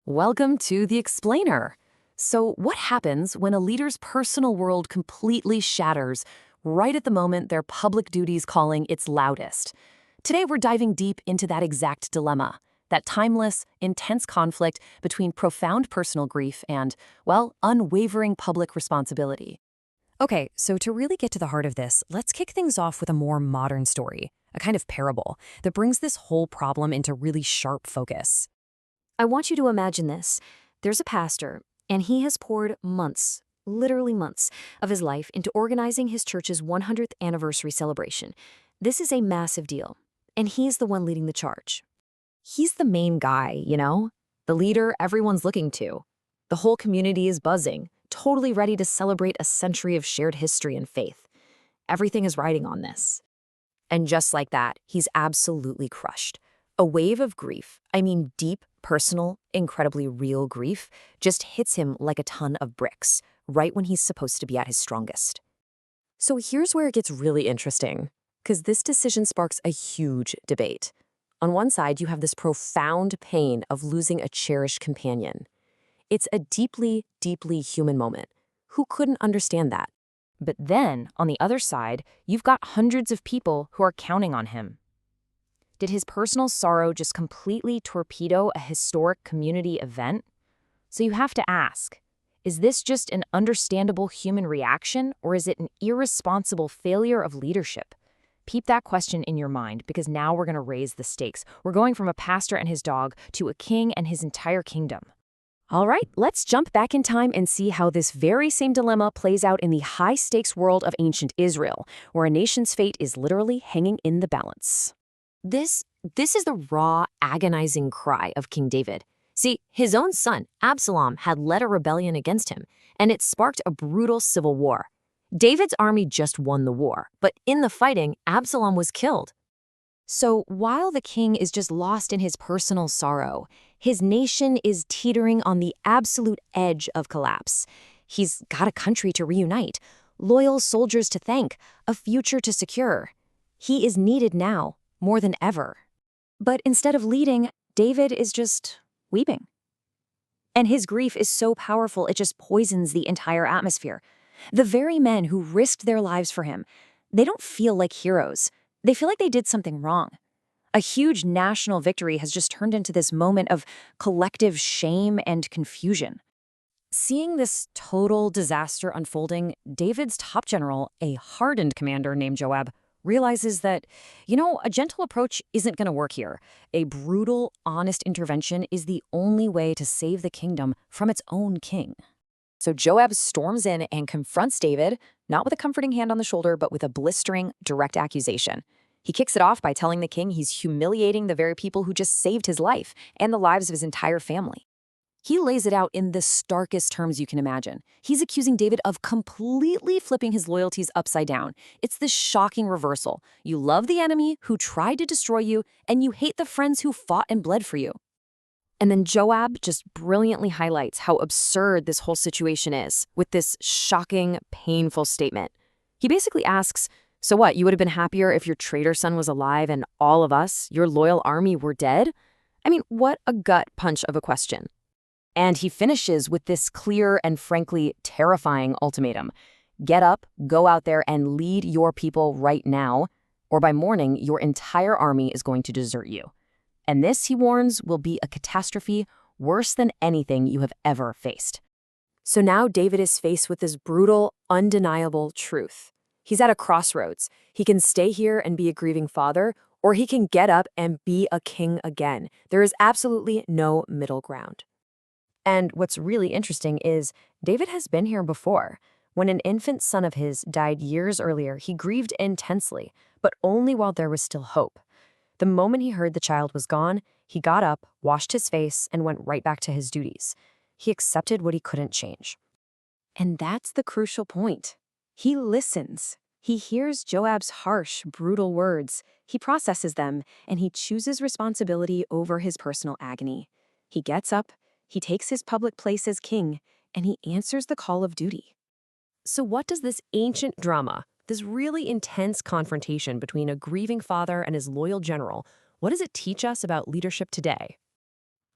Welcome to The Explainer. So, what happens when a leader's personal world completely shatters right at the moment their public duty's calling its loudest? Today, we're diving deep into that exact dilemma, that timeless, intense conflict between profound personal grief and, well, unwavering public responsibility. Okay, so to really get to the heart of this, let's kick things off with a more modern story, a kind of parable that brings this whole problem into really sharp focus. I want you to imagine this. There's a pastor, and he has poured months, literally months, of his life into organizing his church's 100th anniversary celebration. This is a massive deal, and he's the one leading the charge. He's the main guy, the leader everyone's looking to. The whole community is buzzing, totally ready to celebrate a century of shared history and faith. Everything is riding on this. And just like that, he's absolutely crushed. A wave of grief, I mean deep, personal, incredibly real grief, just hits him like a ton of bricks, right when he's supposed to be at his strongest. So here's where it gets really interesting, because this decision sparks a huge debate. On one side, you have this profound pain of losing a cherished companion. It's a deeply, deeply human moment. Who couldn't understand that? But then, on the other side, you've got hundreds of people who are counting on him. Did his personal sorrow just completely torpedo a historic community event? So you have to ask, is this just an understandable human reaction, or is it an irresponsible failure of leadership? Keep that question in your mind, because now we're going to raise the stakes. We're going from a pastor and his dog to a king and his entire kingdom. All right, let's jump back in time and see how this very same dilemma plays out in the high-stakes world of ancient Israel, where a nation's fate is literally hanging in the balance. This is the raw, agonizing cry of King David. See, his own son, Absalom, had led a rebellion against him, and it sparked a brutal civil war. David's army just won the war, but in the fighting, Absalom was killed. So while the king is just lost in his personal sorrow, his nation is teetering on the absolute edge of collapse. He's got a country to reunite, loyal soldiers to thank, a future to secure. He is needed now, more than ever. But instead of leading, David is just weeping. And his grief is so powerful it just poisons the entire atmosphere. The very men who risked their lives for him, they don't feel like heroes. They feel like they did something wrong. A huge national victory has just turned into this moment of collective shame and confusion. Seeing this total disaster unfolding, David's top general, a hardened commander named Joab, realizes that, a gentle approach isn't going to work here. A brutal, honest intervention is the only way to save the kingdom from its own king. So Joab storms in and confronts David, not with a comforting hand on the shoulder, but with a blistering, direct accusation. He kicks it off by telling the king he's humiliating the very people who just saved his life and the lives of his entire family. He lays it out in the starkest terms you can imagine. He's accusing David of completely flipping his loyalties upside down. It's this shocking reversal. You love the enemy who tried to destroy you, and you hate the friends who fought and bled for you. And then Joab just brilliantly highlights how absurd this whole situation is with this shocking, painful statement. He basically asks, so what, you would have been happier if your traitor son was alive and all of us, your loyal army, were dead? I mean, what a gut punch of a question. And he finishes with this clear and frankly terrifying ultimatum. Get up, go out there and lead your people right now, or by morning, your entire army is going to desert you. And this, he warns, will be a catastrophe worse than anything you have ever faced. So now David is faced with this brutal, undeniable truth. He's at a crossroads. He can stay here and be a grieving father, or he can get up and be a king again. There is absolutely no middle ground. And what's really interesting is David has been here before. When an infant son of his died years earlier, he grieved intensely, but only while there was still hope. The moment he heard the child was gone, he got up, washed his face, and went right back to his duties. He accepted what he couldn't change. And that's the crucial point. He listens. He hears Joab's harsh, brutal words. He processes them, and he chooses responsibility over his personal agony. He gets up, he takes his public place as king, and he answers the call of duty. So what does this ancient drama, this really intense confrontation between a grieving father and his loyal general, what does it teach us about leadership today?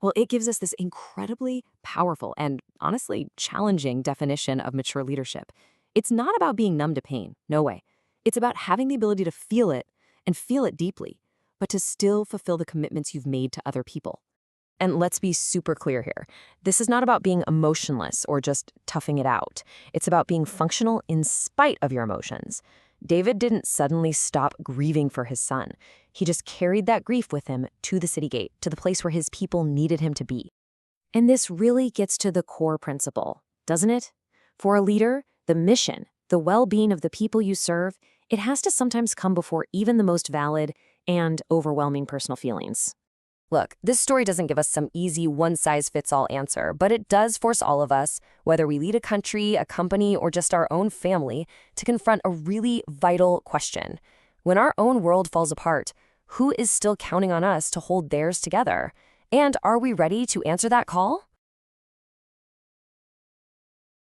Well, it gives us this incredibly powerful and honestly challenging definition of mature leadership. It's not about being numb to pain, no way. It's about having the ability to feel it and feel it deeply, but to still fulfill the commitments you've made to other people. And let's be super clear here. This is not about being emotionless or just toughing it out. It's about being functional in spite of your emotions. David didn't suddenly stop grieving for his son. He just carried that grief with him to the city gate, to the place where his people needed him to be. And this really gets to the core principle, doesn't it? For a leader, the mission, the well-being of the people you serve, it has to sometimes come before even the most valid and overwhelming personal feelings. Look, this story doesn't give us some easy one-size-fits-all answer, but it does force all of us, whether we lead a country, a company, or just our own family, to confront a really vital question. When our own world falls apart, who is still counting on us to hold theirs together? And are we ready to answer that call?